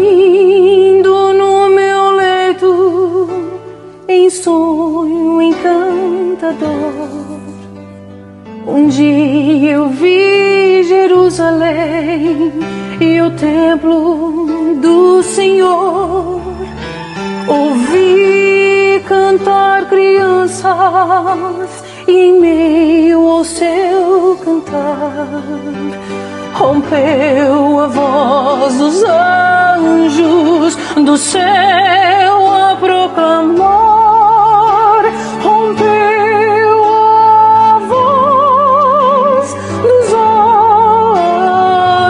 dormindo no meu leito, em sonho encantador, um dia eu vi Jerusalém e o templo do Senhor. Ouvi cantar crianças e em meio ao seu cantar rompeu a voz dos anjos do céu a proclamar. Rompeu a voz dos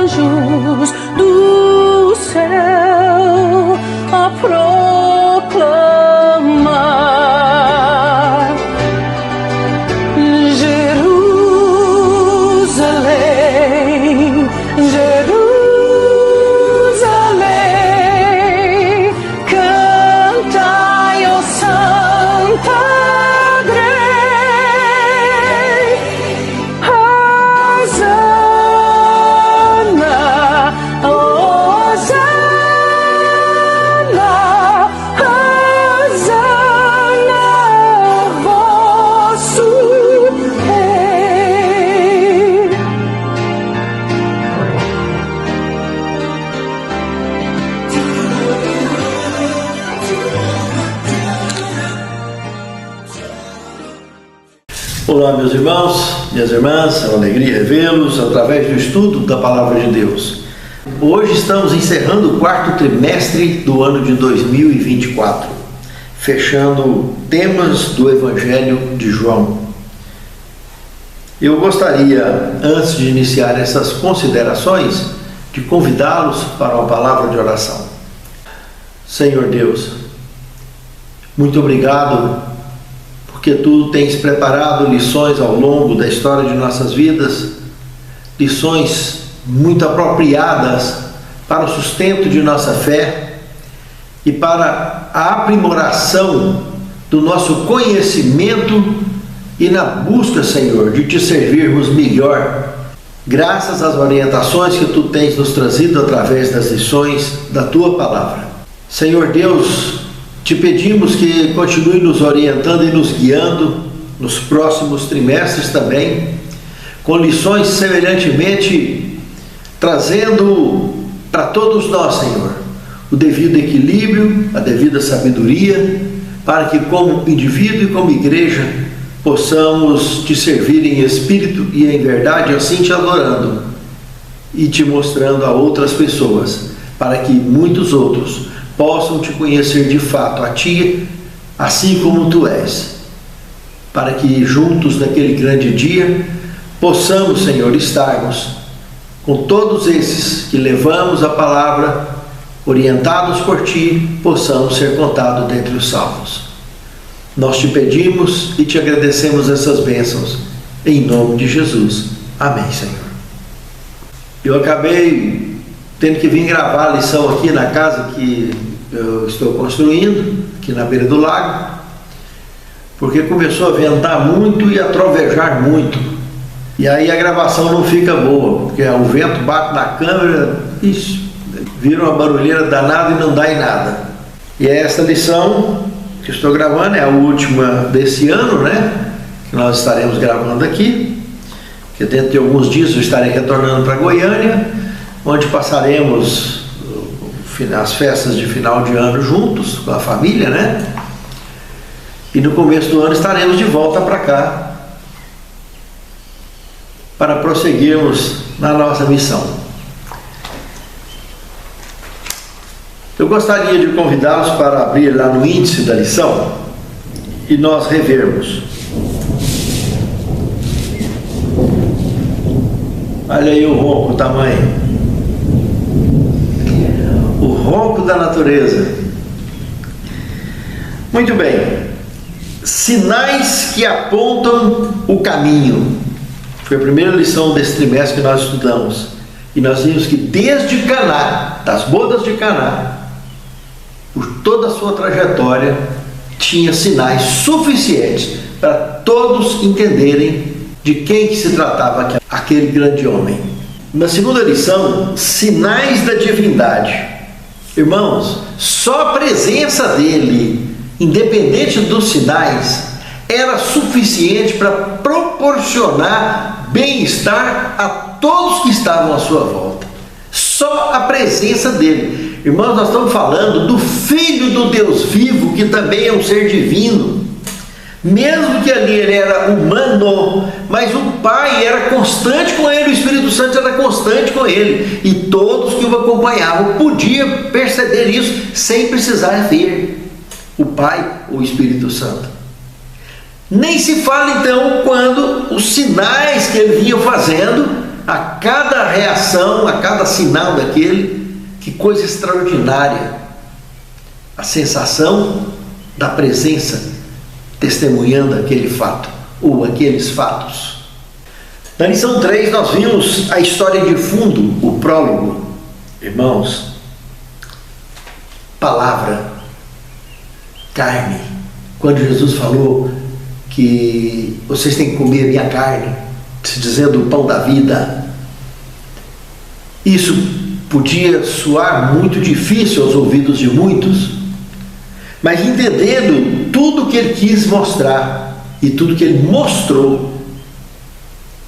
anjos do céu a proclamar. Jerusalém, Jerusalém, cantai, ó Santa Grey, Hosana, Hosana, Hosana, vosso Rei. Olá, meus irmãos, minhas irmãs, é uma alegria revê-los através do estudo da Palavra de Deus. Hoje estamos encerrando o quarto trimestre do ano de 2024, fechando temas do Evangelho de João. Eu gostaria, antes de iniciar essas considerações, de convidá-los para uma palavra de oração. Senhor Deus, muito obrigado porque Tu tens preparado lições ao longo da história de nossas vidas, lições muito apropriadas para o sustento de nossa fé e para a aprimoração do nosso conhecimento e na busca, Senhor, de Te servirmos melhor, graças às orientações que Tu tens nos trazido através das lições da Tua Palavra. Senhor Deus, Te pedimos que continue nos orientando e nos guiando nos próximos trimestres também, com lições semelhantemente trazendo para todos nós, Senhor, o devido equilíbrio, a devida sabedoria, para que como indivíduo e como igreja possamos Te servir em espírito e em verdade, assim Te adorando e Te mostrando a outras pessoas, para que muitos outros possam Te conhecer de fato a Ti, assim como Tu és, para que juntos naquele grande dia possamos, Senhor, estarmos com todos esses que levamos a palavra, orientados por Ti, possamos ser contados dentre os salvos. Nós Te pedimos e Te agradecemos essas bênçãos, em nome de Jesus. Amém, Senhor. Eu acabei tendo que vir gravar a lição aqui na casa que eu estou construindo, aqui na beira do lago, porque começou a ventar muito e a trovejar muito, e aí a gravação não fica boa, porque o vento bate na câmera, vira uma barulheira danada e não dá em nada. E essa lição que estou gravando é a última desse ano, né, que nós estaremos gravando aqui, que dentro de alguns dias eu estarei retornando para Goiânia, onde passaremos as festas de final de ano juntos, com a família, né? E no começo do ano estaremos de volta para cá, para prosseguirmos na nossa missão. Eu gostaria de convidá-los para abrir lá no índice da lição e nós revermos. Olha aí o ronco, o tamanho. O ronco da natureza. Muito bem. Sinais que apontam o caminho. Foi a primeira lição desse trimestre que nós estudamos. E nós vimos que desde Caná, das bodas de Caná, por toda a sua trajetória, tinha sinais suficientes para todos entenderem de quem que se tratava aquele grande homem. Na segunda lição, sinais da divindade. Irmãos, só a presença dele, independente dos sinais, era suficiente para proporcionar bem-estar a todos que estavam à sua volta. Só a presença dele. Irmãos, nós estamos falando do Filho do Deus vivo, que também é um ser divino. Mesmo que ali ele era humano, mas o Pai era constante com ele, o Espírito Santo era constante com ele, e todos que o acompanhavam podiam perceber isso sem precisar ver o Pai ou o Espírito Santo. Nem se fala então quando os sinais que ele vinha fazendo, a cada reação, a cada sinal daquele, que coisa extraordinária, a sensação da presença testemunhando aquele fato, ou aqueles fatos. Na lição 3 nós vimos a história de fundo, o prólogo. Irmãos, palavra, carne. Quando Jesus falou que vocês têm que comer a minha carne, se dizendo o pão da vida, isso podia soar muito difícil aos ouvidos de muitos, mas entendendo tudo que ele quis mostrar e tudo que ele mostrou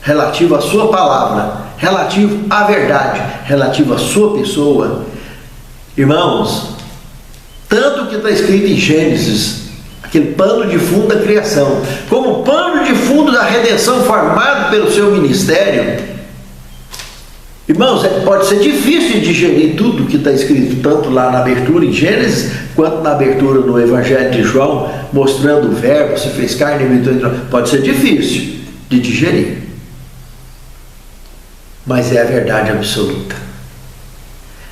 relativo à sua palavra, relativo à verdade, relativo à sua pessoa, irmãos, tanto que está escrito em Gênesis, aquele pano de fundo da criação, como pano de fundo da redenção formado pelo seu ministério, irmãos, pode ser difícil de digerir tudo que está escrito, tanto lá na abertura em Gênesis, quanto na abertura no Evangelho de João, mostrando o Verbo, se fez carne e habitou entre nós. Pode ser difícil de digerir, mas é a verdade absoluta.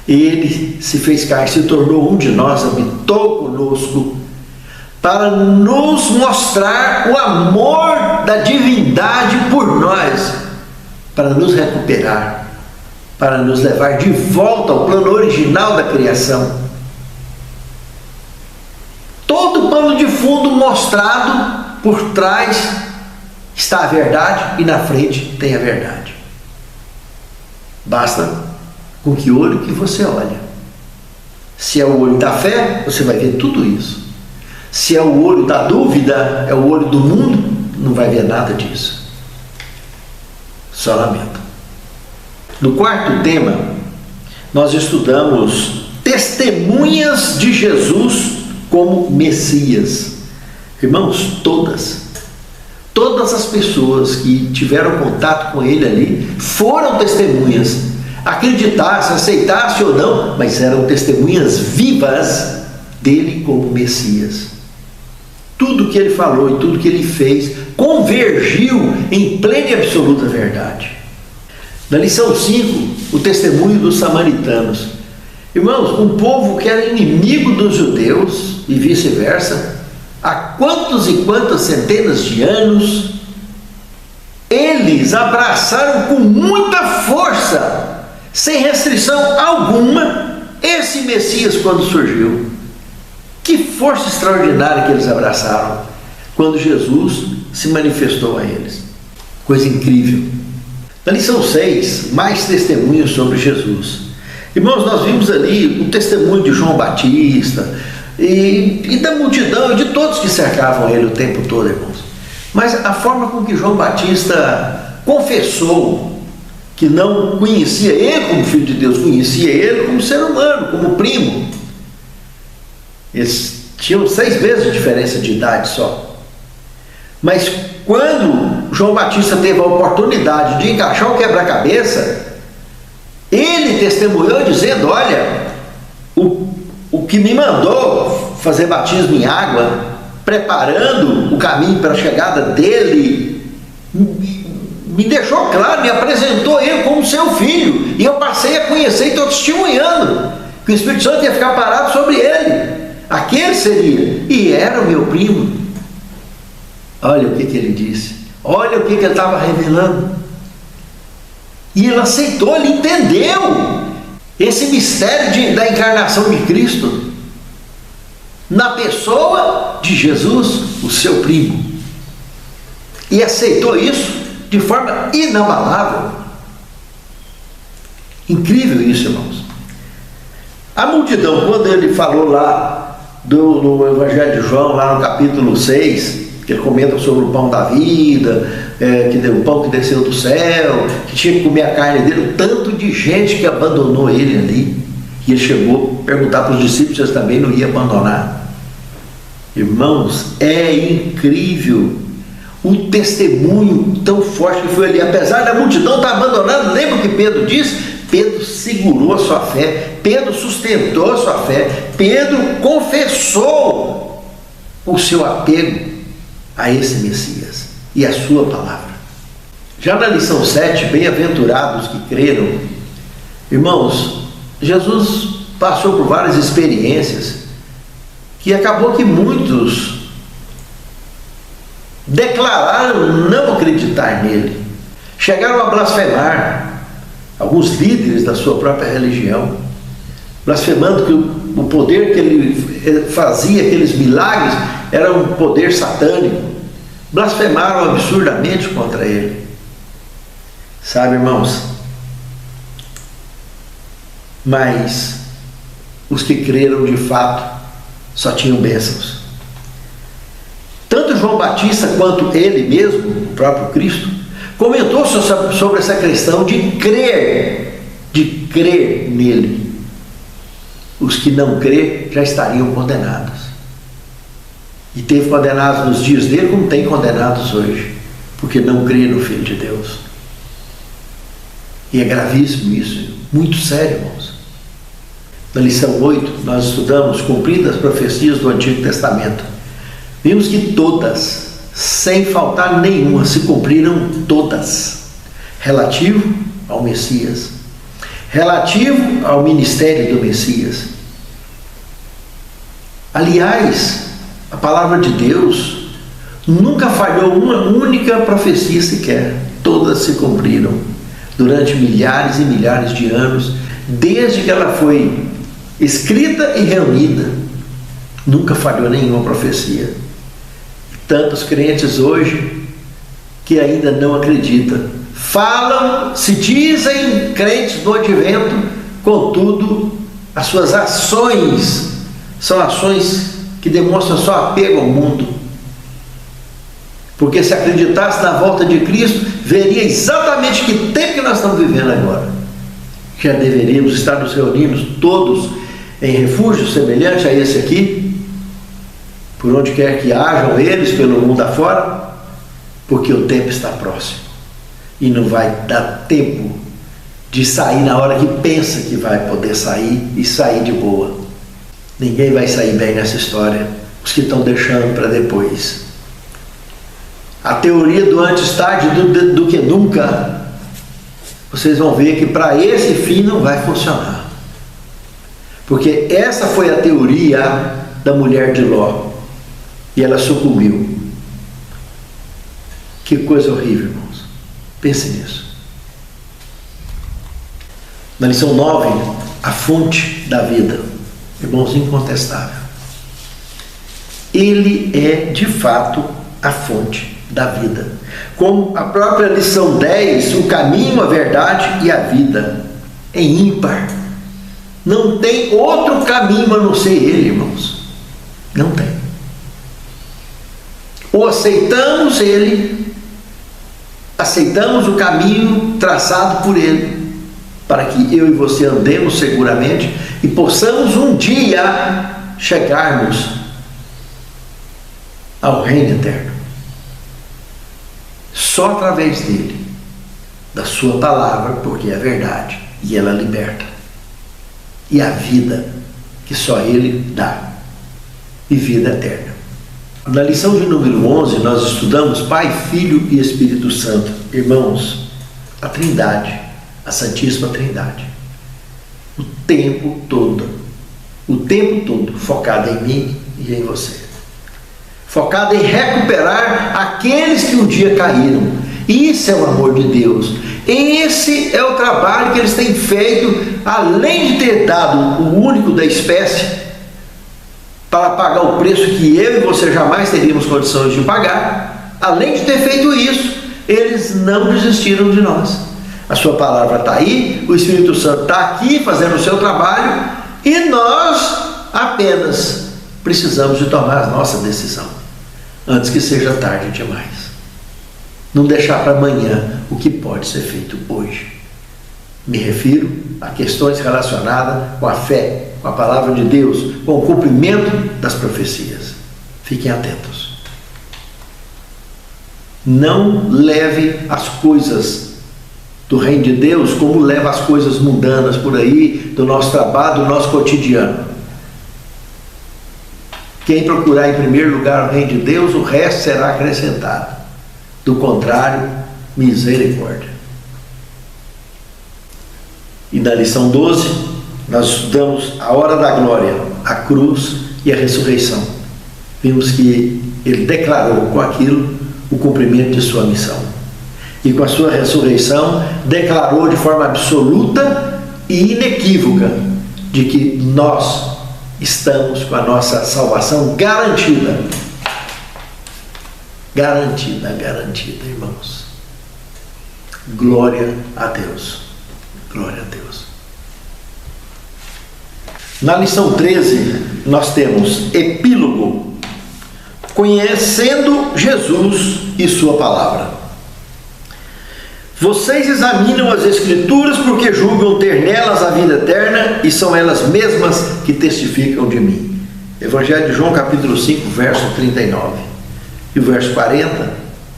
Ele se fez carne, se tornou um de nós, habitou conosco, para nos mostrar o amor da divindade por nós, para nos recuperar, para nos levar de volta ao plano original da criação. Todo o pano de fundo mostrado, por trás está a verdade e na frente tem a verdade. Basta com que olho que você olha. Se é o olho da fé, você vai ver tudo isso. Se é o olho da dúvida, é o olho do mundo, não vai ver nada disso. Só lamento. No quarto tema, nós estudamos testemunhas de Jesus como Messias. Irmãos, todas as pessoas que tiveram contato com ele ali foram testemunhas, acreditasse, aceitasse ou não, mas eram testemunhas vivas dele como Messias. Tudo que ele falou e tudo que ele fez convergiu em plena e absoluta verdade. Na lição 5, o testemunho dos samaritanos. Irmãos, um povo que era inimigo dos judeus e vice-versa, há quantos e quantas centenas de anos, eles abraçaram com muita força, sem restrição alguma, esse Messias quando surgiu. Que força extraordinária que eles abraçaram quando Jesus se manifestou a eles. Coisa incrível. Na lição 6, mais testemunhos sobre Jesus. Irmãos, nós vimos ali o testemunho de João Batista e da multidão e de todos que cercavam ele o tempo todo, irmãos. Mas a forma com que João Batista confessou que não conhecia ele como filho de Deus, conhecia ele como ser humano, como primo. Eles tinham 6 meses de diferença de idade só. Mas quando João Batista teve a oportunidade de encaixar o quebra-cabeça, ele testemunhou dizendo: olha, o que me mandou fazer batismo em água, preparando o caminho para a chegada dele, me deixou claro, me apresentou ele como seu filho, e eu passei a conhecer e estou testemunhando que o Espírito Santo ia ficar parado sobre ele. Aquele seria, e era o meu primo. Olha o que ele disse, olha o que ele estava revelando. E ele aceitou, ele entendeu esse mistério da encarnação de Cristo na pessoa de Jesus, o seu primo. E aceitou isso de forma inabalável. Incrível isso, irmãos. A multidão, quando ele falou lá no Evangelho de João, lá no capítulo 6, que ele comenta sobre o pão da vida, o pão que desceu do céu, que tinha que comer a carne dele, o tanto de gente que abandonou ele ali. E ele chegou a perguntar para os discípulos se eles também não iam abandonar. Irmãos, é incrível o testemunho tão forte que foi ali. Apesar da multidão estar abandonando, lembra o que Pedro disse? Pedro segurou a sua fé, Pedro sustentou a sua fé, Pedro confessou o seu apego a esse Messias e a sua palavra. Já na lição 7, bem-aventurados que creram, irmãos, Jesus passou por várias experiências que acabou que muitos declararam não acreditar nele, chegaram a blasfemar, alguns líderes da sua própria religião, blasfemando que o poder que ele fazia, aqueles milagres, era um poder satânico, blasfemaram absurdamente contra ele. Sabe, irmãos, mas os que creram de fato só tinham bênçãos. Tanto João Batista quanto ele mesmo, o próprio Cristo, comentou sobre essa questão de crer nele. Os que não crêem já estariam condenados. E teve condenados nos dias dele, como tem condenados hoje, porque não crê no Filho de Deus. E é gravíssimo isso, muito sério, irmãos. Na lição 8, nós estudamos cumprindo as profecias do Antigo Testamento. Vimos que todas, sem faltar nenhuma, se cumpriram todas, relativo ao Messias, relativo ao ministério do Messias. Aliás, a palavra de Deus nunca falhou uma única profecia sequer, todas se cumpriram durante milhares e milhares de anos, desde que ela foi escrita e reunida, nunca falhou nenhuma profecia. Tantos crentes hoje que ainda não acreditam, falam, se dizem crentes do advento, contudo, as suas ações são ações que demonstram só apego ao mundo. Porque se acreditasse na volta de Cristo, veria exatamente que tempo que nós estamos vivendo agora. Já deveríamos estar nos reunindo todos em refúgio semelhante a esse aqui, por onde quer que hajam eles pelo mundo afora, porque o tempo está próximo e não vai dar tempo de sair na hora que pensa que vai poder sair e sair de boa. Ninguém vai sair bem nessa história, os que estão deixando para depois. A teoria do antes tarde do que nunca, vocês vão ver que para esse fim não vai funcionar, porque essa foi a teoria da mulher de Ló. E ela sucumbiu. Que coisa horrível, irmãos. Pense nisso. Na lição 9, a fonte da vida. Irmãos, incontestável. Ele é, de fato, a fonte da vida. Como a própria lição 10, o caminho, a verdade e a vida. É ímpar. Não tem outro caminho a não ser ele, irmãos. Não tem. Ou aceitamos ele, aceitamos o caminho traçado por ele, para que eu e você andemos seguramente e possamos um dia chegarmos ao reino eterno. Só através dele, da sua palavra, porque é verdade e ela liberta. E a vida que só ele dá, e vida eterna. Na lição de número 11, nós estudamos Pai, Filho e Espírito Santo. Irmãos, a Trindade, a Santíssima Trindade. O tempo todo focada em mim e em você. Focada em recuperar aqueles que um dia caíram. Isso é o amor de Deus. Esse é o trabalho que eles têm feito, além de ter dado o único da espécie, para pagar o preço que eu e você jamais teríamos condições de pagar. Além de ter feito isso, eles não desistiram de nós. A sua palavra está aí, o Espírito Santo está aqui fazendo o seu trabalho, E nós apenas precisamos de tomar a nossa decisão, antes que seja tarde demais. Não deixar para amanhã o que pode ser feito hoje. Me refiro a questões relacionadas com a fé, com a palavra de Deus, com o cumprimento das profecias. Fiquem atentos. Não leve as coisas do reino de Deus como leva as coisas mundanas por aí, do nosso trabalho, do nosso cotidiano. Quem procurar em primeiro lugar o reino de Deus, o resto será acrescentado. Do contrário, misericórdia. E na lição 12, nós estudamos a hora da glória, a cruz e a ressurreição. Vimos que ele declarou com aquilo o cumprimento de sua missão. E com a sua ressurreição, declarou de forma absoluta e inequívoca de que nós estamos com a nossa salvação garantida. Garantida, garantida, irmãos. Glória a Deus. Glória a Deus. Na lição 13, nós temos epílogo, conhecendo Jesus e sua palavra. Vocês examinam as Escrituras porque julgam ter nelas a vida eterna e são elas mesmas que testificam de mim. Evangelho de João, capítulo 5, verso 39. E o verso 40,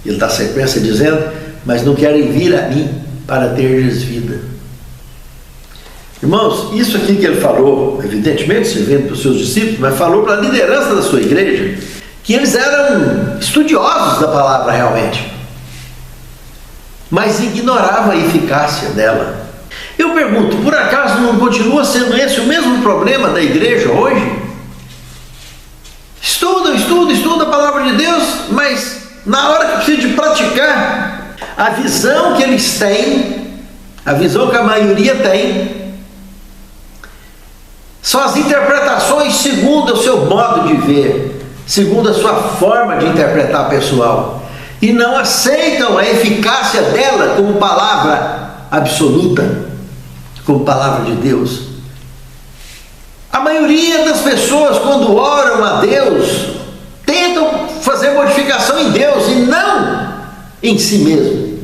ele dá sequência dizendo: mas não querem vir a mim para terdes vida. Irmãos, isso aqui que ele falou, evidentemente servindo para os seus discípulos, mas falou para a liderança da sua igreja, que eles eram estudiosos da palavra realmente, mas ignorava a eficácia dela. Eu pergunto, por acaso não continua sendo esse o mesmo problema da igreja hoje? Estuda a palavra de Deus, mas na hora que precisa de praticar, a visão que eles têm, a visão que a maioria tem, são as interpretações segundo o seu modo de ver, segundo a sua forma de interpretar pessoal, e não aceitam a eficácia dela como palavra absoluta, como palavra de Deus. A maioria das pessoas, quando oram a Deus, tentam fazer modificação em Deus e não em si mesmo.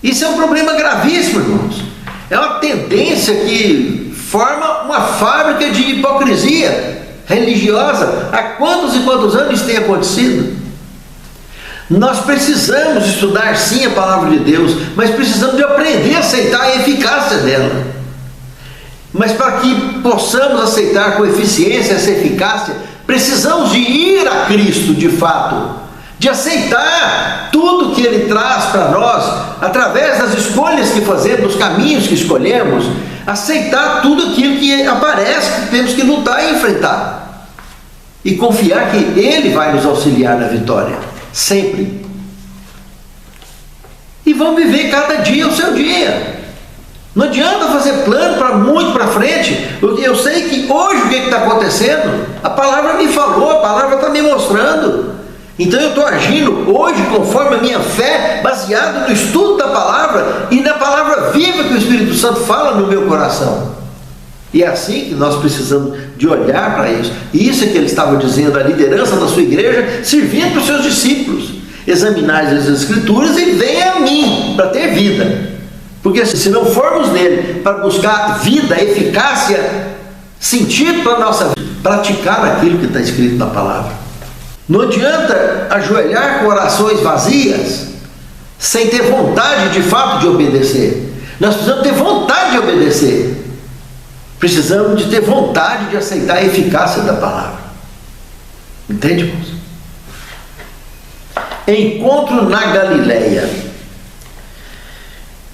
Isso é um problema gravíssimo, irmãos. É uma tendência que forma uma fábrica de hipocrisia religiosa. Há quantos e quantos anos isso tem acontecido? Nós precisamos estudar sim a palavra de Deus, mas precisamos de aprender a aceitar a eficácia dela. Mas para que possamos aceitar com eficiência essa eficácia, precisamos de ir a Cristo de fato, de aceitar tudo que Ele traz para nós, através das escolhas que fazemos, dos caminhos que escolhemos, aceitar tudo aquilo que aparece, que temos que lutar e enfrentar, e confiar que Ele vai nos auxiliar na vitória, sempre. E vamos viver cada dia o seu dia. Não adianta fazer plano para muito para frente, porque eu sei que hoje o que está acontecendo, a palavra me falou, a palavra está me mostrando. Então eu estou agindo hoje conforme a minha fé, baseado no estudo da palavra e na palavra viva que o Espírito Santo fala no meu coração. E é assim que nós precisamos de olhar para isso. E isso é que ele estava dizendo à liderança da sua igreja, servindo para os seus discípulos: examinai as Escrituras e venha a mim para ter vida. Porque se não formos nele para buscar vida, eficácia, sentido para a nossa vida, praticar aquilo que está escrito na palavra. Não adianta ajoelhar com orações vazias, sem ter vontade de fato de obedecer. Nós precisamos ter vontade de obedecer. Precisamos de ter vontade de aceitar a eficácia da palavra. Entende, irmãos? Encontro na Galileia.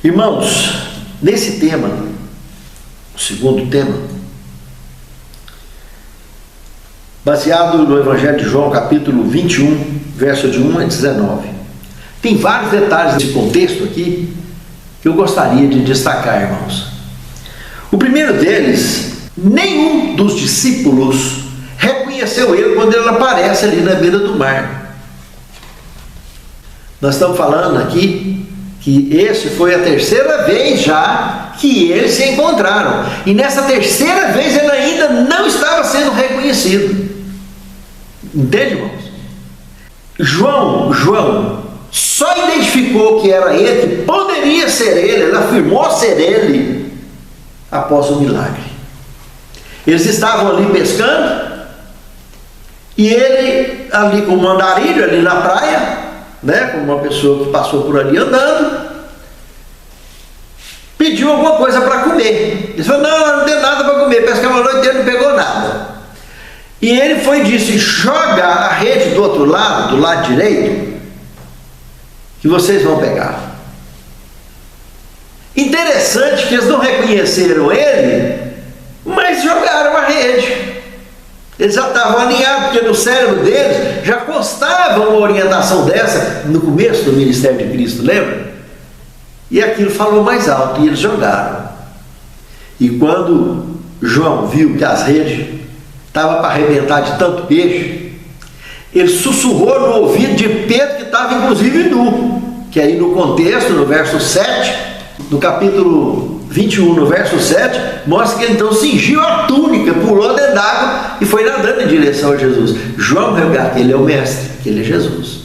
Irmãos, nesse tema, o segundo tema, baseado no Evangelho de João, capítulo 21, verso de 1 a 19. Tem vários detalhes desse contexto aqui que eu gostaria de destacar, irmãos. O primeiro deles, nenhum dos discípulos reconheceu ele quando ele aparece ali na beira do mar. Nós estamos falando aqui que esse foi a terceira vez já que eles se encontraram. E nessa terceira vez ele ainda não estava sendo reconhecido. Entende, irmãos? João só identificou que era ele, que poderia ser ele afirmou ser ele, após o milagre. Eles estavam ali pescando, e ele ali com o mandarilho, ali na praia, né, como uma pessoa que passou por ali andando, pediu alguma coisa para comer. Ele falou: não tem nada para comer, pescava a noite inteira, não pegou nada. E ele foi e disse: joga a rede do outro lado, do lado direito, que vocês vão pegar. Interessante que eles não reconheceram ele, mas jogaram a rede. Eles já estavam alinhados, porque no cérebro deles já constava uma orientação dessa no começo do ministério de Cristo, lembra? E aquilo falou mais alto, e eles jogaram. E quando João viu que as redes estavam para arrebentar de tanto peixe, ele sussurrou no ouvido de Pedro, que estava inclusive nu, que aí no contexto, no verso 7, no capítulo 21, no verso 7, mostra que ele então cingiu a túnica, pulou dentro d'água e foi nadando em direção a Jesus. João regar que ele é o mestre, que ele é Jesus.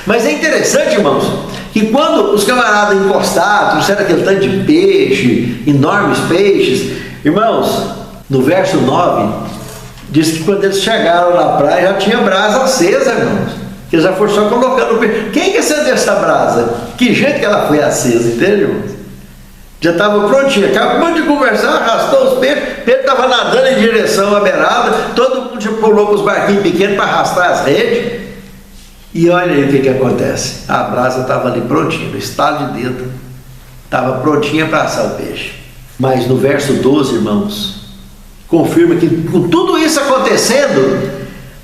Mas é interessante, irmãos, que quando os camaradas encostaram, trouxeram aquele tanto de peixe, enormes peixes, irmãos, no verso 9, diz que quando eles chegaram na praia já tinha brasa acesa, irmãos, que já foram só colocando o peixe. Quem que acendeu essa brasa? Que jeito que ela foi acesa, entende, irmãos? Já estava prontinho, acabou de conversar, arrastou os peixes, Pedro estava nadando em direção à beirada, todo mundo já pulou com os barquinhos pequenos para arrastar as redes, e olha aí o que acontece. A brasa estava ali prontinha, no estalo de dedo, estava prontinha para assar o peixe. Mas no verso 12, irmãos, confirma que com tudo isso acontecendo,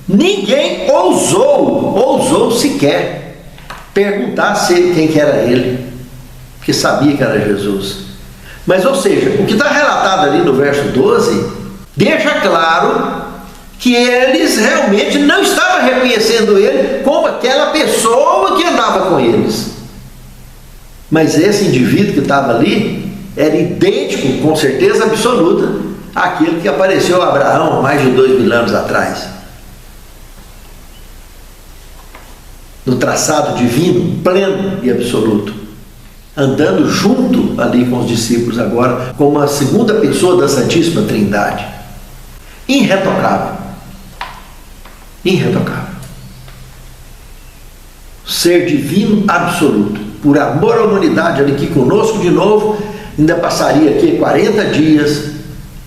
ninguém ousou sequer perguntar quem que era ele, porque sabia que era Jesus. Mas, ou seja, o que está relatado ali no verso 12, deixa claro que eles realmente não estavam reconhecendo ele como aquela pessoa que andava com eles. Mas esse indivíduo que estava ali era idêntico, com certeza absoluta, àquele que apareceu a Abraão há mais de 2000 anos atrás. No traçado divino, pleno e absoluto. Andando junto ali com os discípulos agora, como a segunda pessoa da Santíssima Trindade. Irretocável. Irretocável. Ser divino absoluto. Por amor à humanidade, ali aqui conosco de novo, ainda passaria aqui 40 dias,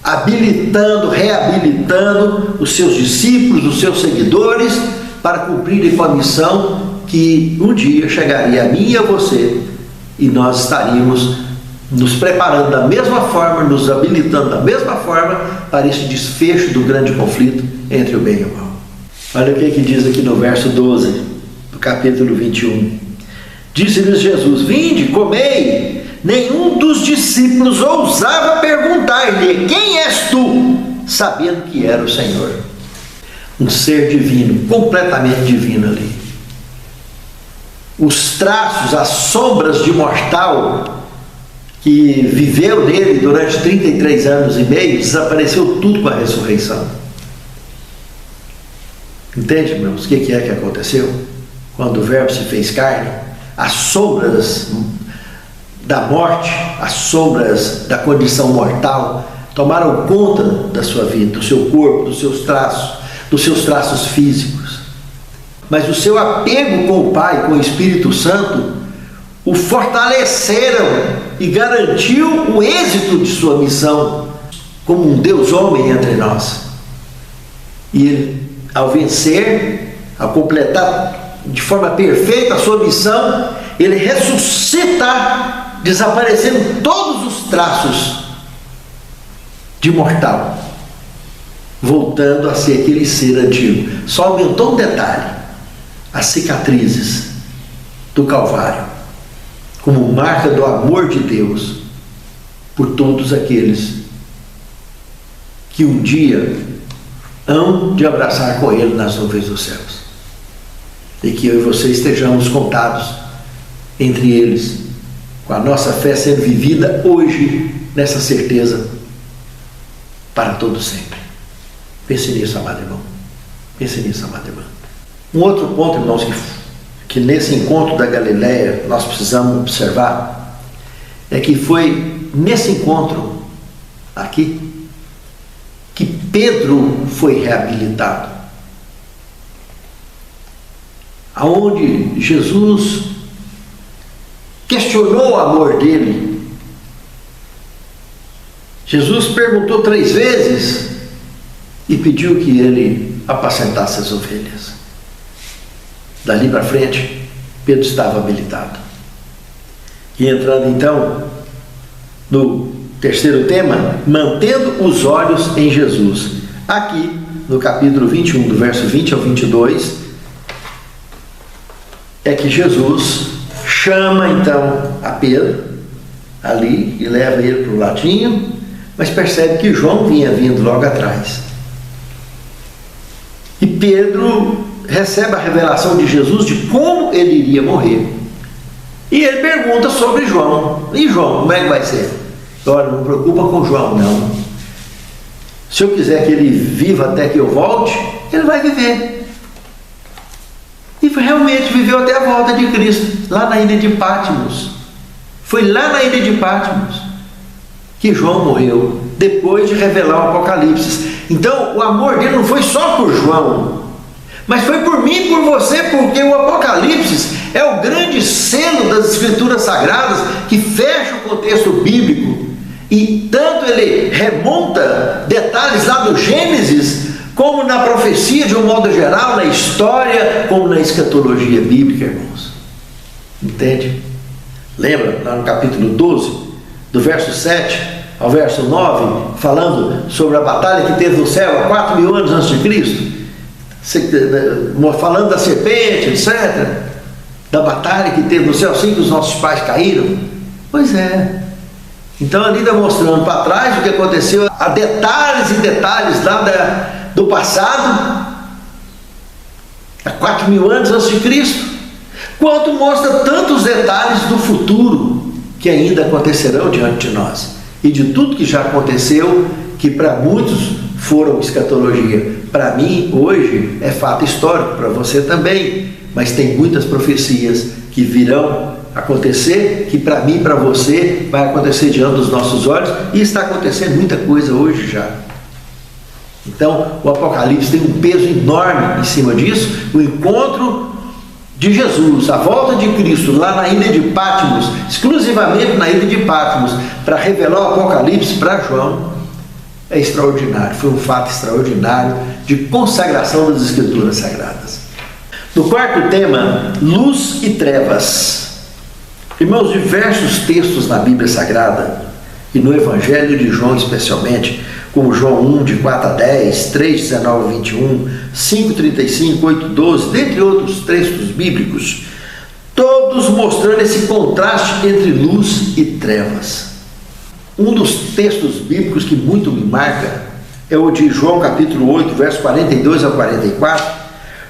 habilitando, reabilitando os seus discípulos, os seus seguidores, para cumprirem com a missão que um dia chegaria a mim e a você, e nós estaríamos nos preparando da mesma forma, nos habilitando da mesma forma para esse desfecho do grande conflito entre o bem e o mal. Olha o que diz aqui no verso 12, do capítulo 21. Disse-lhes Jesus: vinde, comei. Nenhum dos discípulos ousava perguntar-lhe: quem és tu? Sabendo que era o Senhor. Um ser divino, completamente divino ali. Os traços, as sombras de mortal que viveu nele durante 33 anos e meio, desapareceu tudo com a ressurreição. Entende, irmãos, o que é que aconteceu? Quando o Verbo se fez carne, as sombras da morte, as sombras da condição mortal, tomaram conta da sua vida, do seu corpo, dos seus traços físicos. Mas o seu apego com o Pai, com o Espírito Santo, o fortaleceram e garantiu o êxito de sua missão como um Deus homem entre nós. E ele, ao vencer, ao completar de forma perfeita a sua missão, ele ressuscita, desaparecendo todos os traços de mortal, voltando a ser aquele ser antigo. Só aumentou um detalhe: as cicatrizes do Calvário, como marca do amor de Deus por todos aqueles que um dia hão de abraçar com Ele nas nuvens dos céus. E que eu e você estejamos contados entre eles, com a nossa fé sendo vivida hoje nessa certeza para todo sempre. Pense nisso, amado irmão. Pense nisso, amada irmã. Um outro ponto, irmãos, que nesse encontro da Galileia nós precisamos observar, é que foi nesse encontro aqui que Pedro foi reabilitado. Aonde Jesus questionou o amor dele. Jesus perguntou 3 vezes e pediu que ele apacentasse as ovelhas. Dali para frente, Pedro estava habilitado. E entrando então no terceiro tema, mantendo os olhos em Jesus. Aqui, no capítulo 21, do verso 20 ao 22, é que Jesus chama então a Pedro ali e leva ele para o ladinho, mas percebe que João vinha vindo logo atrás. E Pedro recebe a revelação de Jesus de como ele iria morrer. E ele pergunta sobre João. E João, como é que vai ser? Olha, não preocupa com João, não. Se eu quiser que ele viva até que eu volte, ele vai viver. E realmente viveu até a volta de Cristo, lá na ilha de Patmos. Foi lá na ilha de Patmos que João morreu, depois de revelar o Apocalipse. Então, o amor dele não foi só por João, mas foi por mim e por você, porque o Apocalipse é o grande selo das Escrituras Sagradas que fecha o contexto bíblico. E tanto ele remonta detalhes lá do Gênesis, como na profecia de um modo geral, na história, como na escatologia bíblica, irmãos. Entende? Lembra, lá no capítulo 12, do verso 7 ao verso 9, falando sobre a batalha que teve no céu há 4.000 anos antes de Cristo, falando da serpente, etc., da batalha que teve no céu assim que os nossos pais caíram. Pois é. Então ali está mostrando para trás o que aconteceu, há detalhes e detalhes lá do passado, há 4.000 anos antes de Cristo, quanto mostra tantos detalhes do futuro que ainda acontecerão diante de nós, e de tudo que já aconteceu, que para muitos foram escatologia. Para mim, hoje, é fato histórico, para você também, mas tem muitas profecias que virão acontecer, que para mim e para você vai acontecer diante dos nossos olhos, e está acontecendo muita coisa hoje já. Então, o Apocalipse tem um peso enorme em cima disso, o encontro de Jesus, a volta de Cristo lá na ilha de Patmos, exclusivamente na ilha de Patmos, para revelar o Apocalipse para João, é extraordinário, foi um fato extraordinário de consagração das Escrituras Sagradas. No quarto tema, luz e trevas. Irmãos, diversos textos na Bíblia Sagrada, e no Evangelho de João especialmente, como João 1, de 4 a 10, 3, 19 a 21, 5, 35, 8, 12, dentre outros textos bíblicos, todos mostrando esse contraste entre luz e trevas. Um dos textos bíblicos que muito me marca é o de João capítulo 8, verso 42 a 44,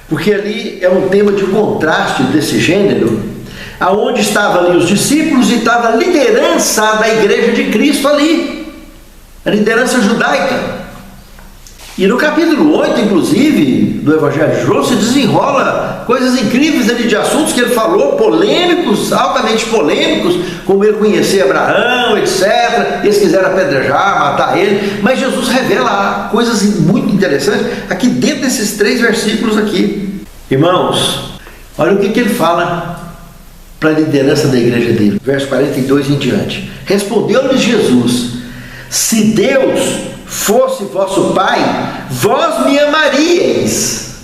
porque ali é um tema de contraste desse gênero, aonde estavam ali os discípulos e estava a liderança da igreja de Cristo ali, a liderança judaica. E no capítulo 8, inclusive, do Evangelho de João, se desenrola coisas incríveis ali de assuntos que ele falou, polêmicos, altamente polêmicos, como ele conhecer Abraão, etc. Eles quiseram apedrejar, matar ele, mas Jesus revela coisas muito interessantes aqui dentro desses 3 versículos aqui. Irmãos, olha o que ele fala para a liderança da igreja dele, verso 42 em diante. Respondeu-lhes Jesus: se Deus fosse vosso Pai, vós me amaríeis,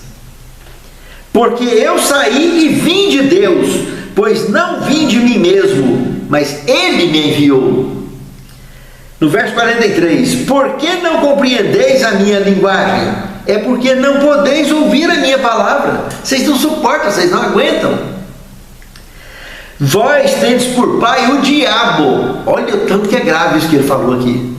porque eu saí e vim de Deus, pois não vim de mim mesmo, mas Ele me enviou. No verso 43, por que não compreendeis a minha linguagem? É porque não podeis ouvir a minha palavra. Vocês não suportam, vocês não aguentam. Vós tendes por pai o diabo. Olha o tanto que é grave isso que ele falou aqui.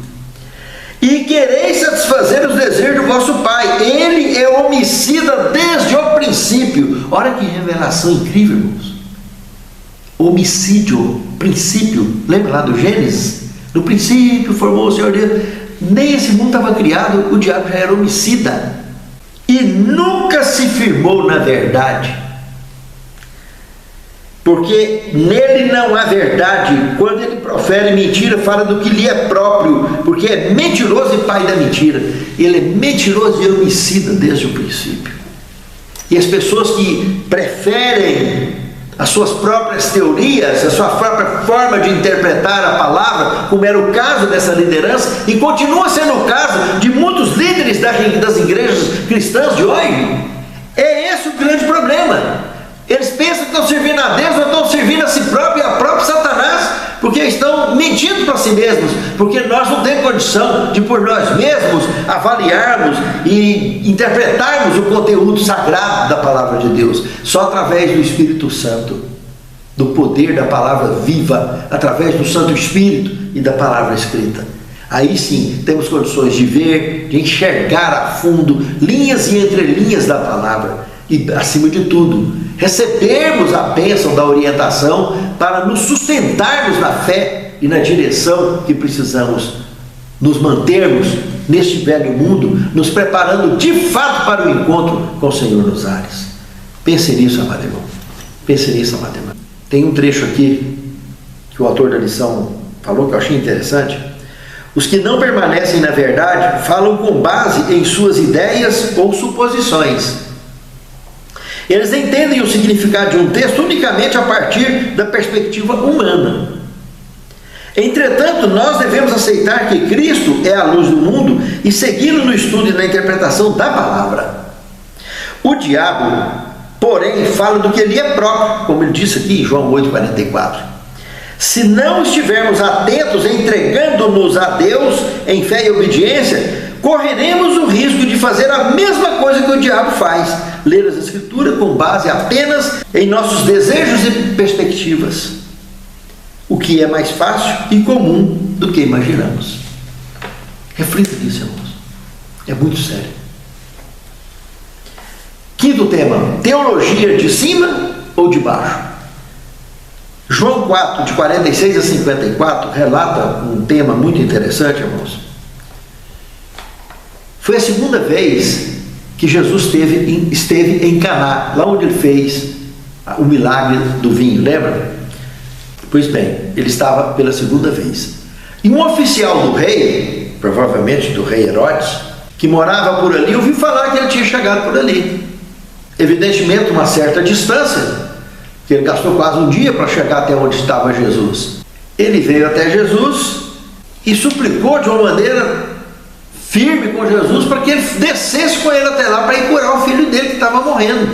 E quereis satisfazer os desejos do vosso pai. Ele é homicida desde o princípio. Olha que revelação incrível, irmãos. Homicídio, princípio. Lembra lá do Gênesis? No princípio formou o Senhor Deus. Nem esse mundo estava criado, o diabo já era homicida. E nunca se firmou na verdade. Porque nele não há verdade. Quando ele profere mentira, fala do que lhe é próprio, porque é mentiroso e pai da mentira. Ele é mentiroso e homicida desde o princípio. E as pessoas que preferem as suas próprias teorias, a sua própria forma de interpretar a palavra, como era o caso dessa liderança, e continua sendo o caso de muitos líderes das igrejas cristãs de hoje, é esse o grande problema. Eles pensam que estão servindo a Deus ou estão servindo a si próprio e a próprio Satanás, porque estão mentindo para si mesmos, porque nós não temos condição de por nós mesmos avaliarmos e interpretarmos o conteúdo sagrado da palavra de Deus, só através do Espírito Santo, do poder da palavra viva, através do Santo Espírito e da palavra escrita. Aí sim temos condições de ver, de enxergar a fundo linhas e entrelinhas da palavra e, acima de tudo, recebermos a bênção da orientação para nos sustentarmos na fé e na direção que precisamos nos mantermos neste velho mundo, nos preparando de fato para o encontro com o Senhor nos ares. Pense nisso, amado irmão. Pense nisso, amado irmão. Tem um trecho aqui que o autor da lição falou que eu achei interessante. Os que não permanecem na verdade falam com base em suas ideias ou suposições. Eles entendem o significado de um texto unicamente a partir da perspectiva humana. Entretanto, nós devemos aceitar que Cristo é a luz do mundo e segui-lo no estudo e na interpretação da palavra. O diabo, porém, fala do que lhe é próprio, como ele disse aqui em João 8,44. Se não estivermos atentos, entregando-nos a Deus em fé e obediência, correremos o risco de fazer a mesma coisa que o diabo faz, ler as Escrituras com base apenas em nossos desejos e perspectivas, o que é mais fácil e comum do que imaginamos. Reflita nisso, irmãos. É muito sério. Quinto tema: teologia de cima ou de baixo? João 4, de 46 a 54, relata um tema muito interessante, irmãos. Foi a segunda vez que Jesus esteve em Caná, lá onde ele fez o milagre do vinho, lembra? Pois bem, ele estava pela segunda vez. E um oficial do rei, provavelmente do rei Herodes, que morava por ali, ouviu falar que ele tinha chegado por ali. Evidentemente, uma certa distância, que ele gastou quase um dia para chegar até onde estava Jesus. Ele veio até Jesus e suplicou de uma maneira firme com Jesus para que ele descesse com ele até lá para ir curar o filho dele que estava morrendo.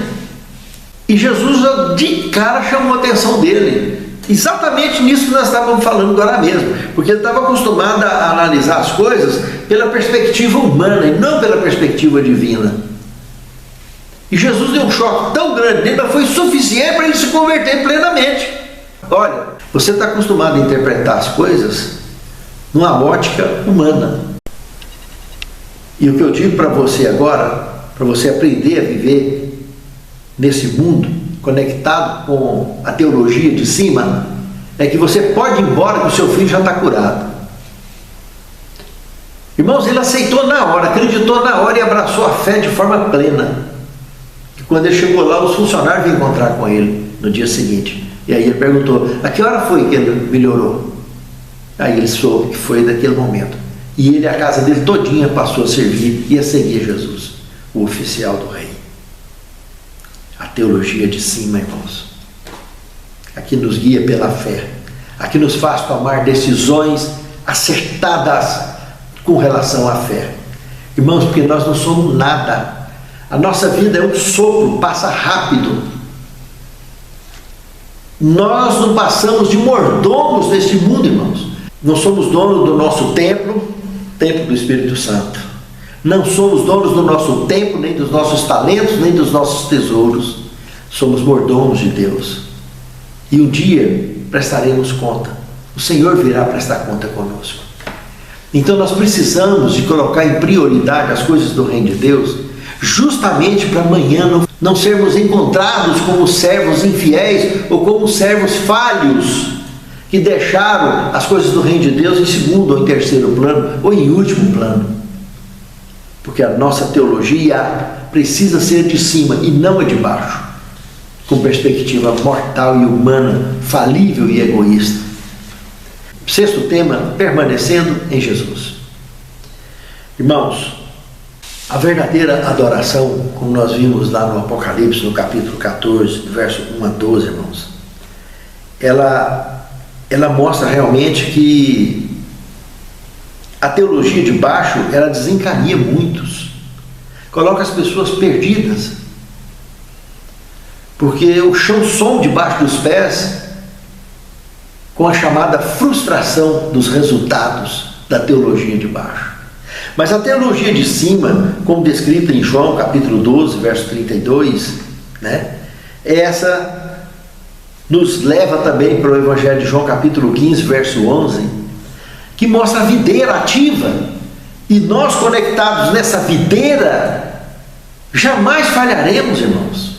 E Jesus de cara chamou a atenção dele, exatamente nisso que nós estávamos falando agora mesmo, porque ele estava acostumado a analisar as coisas pela perspectiva humana e não pela perspectiva divina. E Jesus deu um choque tão grande nele, mas foi suficiente para ele se converter plenamente. Olha, você está acostumado a interpretar as coisas numa ótica humana. E o que eu digo para você agora, para você aprender a viver nesse mundo conectado com a teologia de cima, é que você pode ir embora que o seu filho já está curado. Irmãos, ele aceitou na hora, acreditou na hora e abraçou a fé de forma plena. E quando ele chegou lá, os funcionários vieram encontrar com ele no dia seguinte. E aí ele perguntou: a que hora foi que ele melhorou? Aí ele soube que foi daquele momento. E ele, a casa dele todinha, passou a servir e a seguir Jesus, o oficial do rei. A teologia de cima, irmãos, aqui nos guia pela fé, aqui nos faz tomar decisões acertadas com relação à fé. Irmãos, porque nós não somos nada. A nossa vida é um sopro, passa rápido. Nós não passamos de mordomos neste mundo, irmãos. Não somos donos do nosso templo do Espírito Santo. Não somos donos do nosso tempo, nem dos nossos talentos, nem dos nossos tesouros. Somos mordomos de Deus. E um dia prestaremos conta. O Senhor virá prestar conta conosco. Então nós precisamos de colocar em prioridade as coisas do reino de Deus, justamente para amanhã não sermos encontrados como servos infiéis ou como servos falhos, que deixaram as coisas do reino de Deus em segundo ou em terceiro plano ou em último plano. Porque a nossa teologia precisa ser de cima e não a de baixo, com perspectiva mortal e humana, falível e egoísta. Sexto tema, permanecendo em Jesus. Irmãos, a verdadeira adoração, como nós vimos lá no Apocalipse, no capítulo 14, verso 1 a 12, irmãos, ela mostra realmente que a teologia de baixo, ela desencaminha muitos, coloca as pessoas perdidas, porque o chão some debaixo dos pés com a chamada frustração dos resultados da teologia de baixo. Mas a teologia de cima, como descrita em João capítulo 12, verso 32, essa nos leva também para o Evangelho de João capítulo 15, verso 11, que mostra a videira ativa, e nós conectados nessa videira jamais falharemos, irmãos.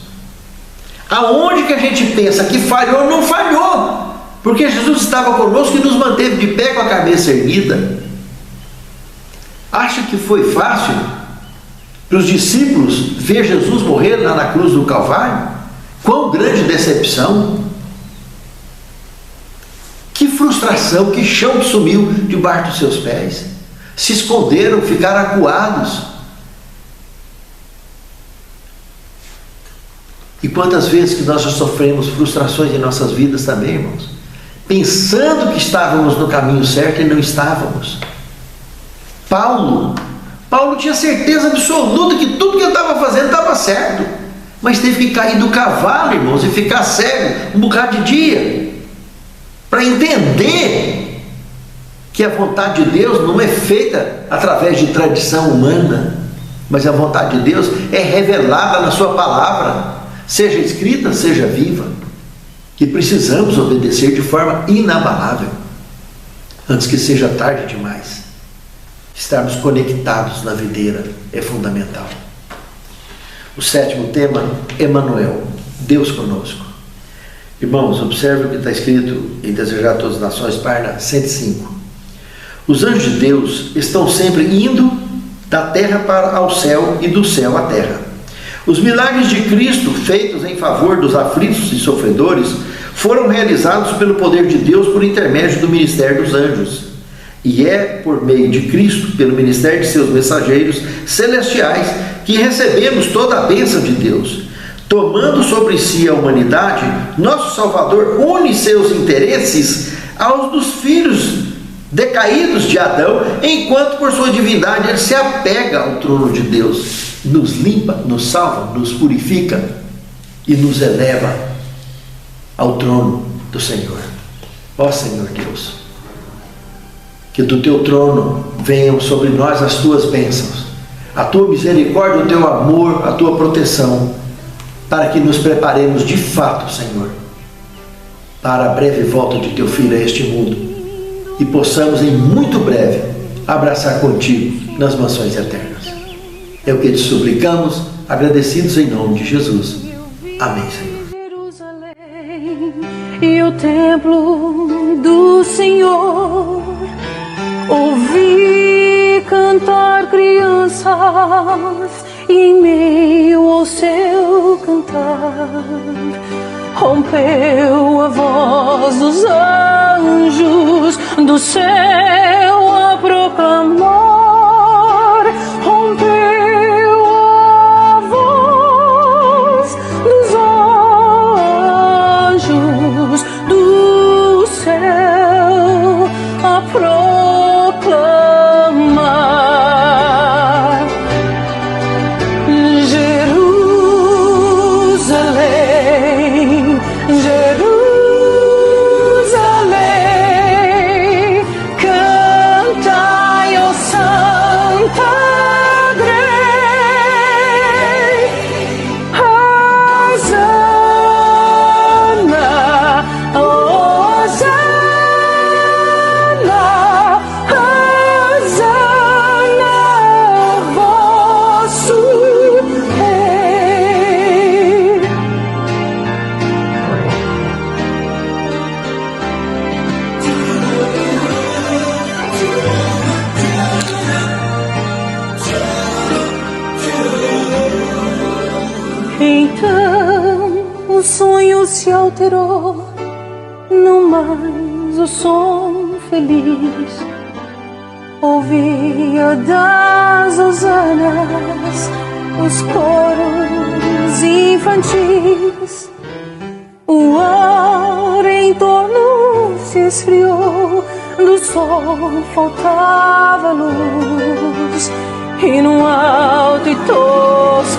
Aonde que a gente pensa que falhou, não falhou, porque Jesus estava conosco e nos manteve de pé com a cabeça erguida. Acha que foi fácil para os discípulos ver Jesus morrer lá na cruz do Calvário? Quão grande decepção! Que frustração, que chão que sumiu debaixo dos seus pés. Se esconderam, ficaram acuados. E quantas vezes que nós já sofremos frustrações em nossas vidas também, irmãos, pensando que estávamos no caminho certo e não estávamos. Paulo tinha certeza absoluta que tudo que ele estava fazendo estava certo, mas teve que cair do cavalo, irmãos, e ficar cego um bocado de dia, para entender que a vontade de Deus não é feita através de tradição humana, mas a vontade de Deus é revelada na sua palavra, seja escrita, seja viva, que precisamos obedecer de forma inabalável, antes que seja tarde demais. Estarmos conectados na videira é fundamental. O sétimo tema, Emanuel, Deus conosco. Irmãos, observe o que está escrito em Desejar Todas as Nações, página 105. Os anjos de Deus estão sempre indo da terra para ao céu e do céu à terra. Os milagres de Cristo feitos em favor dos aflitos e sofredores foram realizados pelo poder de Deus por intermédio do ministério dos anjos. E é por meio de Cristo, pelo ministério de seus mensageiros celestiais, que recebemos toda a bênção de Deus. Tomando sobre si a humanidade, nosso Salvador une seus interesses aos dos filhos decaídos de Adão, enquanto por sua divindade ele se apega ao trono de Deus, nos limpa, nos salva, nos purifica e nos eleva ao trono do Senhor. Ó Senhor Deus, que do teu trono venham sobre nós as tuas bênçãos, a tua misericórdia, o teu amor, a tua proteção, para que nos preparemos de fato, Senhor, para a breve volta de teu Filho a este mundo e possamos em muito breve abraçar contigo nas mansões eternas. É o que te suplicamos, agradecidos em nome de Jesus. Amém, Senhor. Jerusalém e o templo do Senhor, ouvi cantar crianças e em meio ao seu cantar rompeu a voz dos anjos do céu a proclamar, rompeu a voz dos anjos do céu a proclamar. Jerusalém, Jerusalém, cantai, ó santos. se alterou, não mais o som feliz. Ouvia das hosanas os coros infantis. O ar em torno se esfriou, do sol faltava luz, e num alto e tosco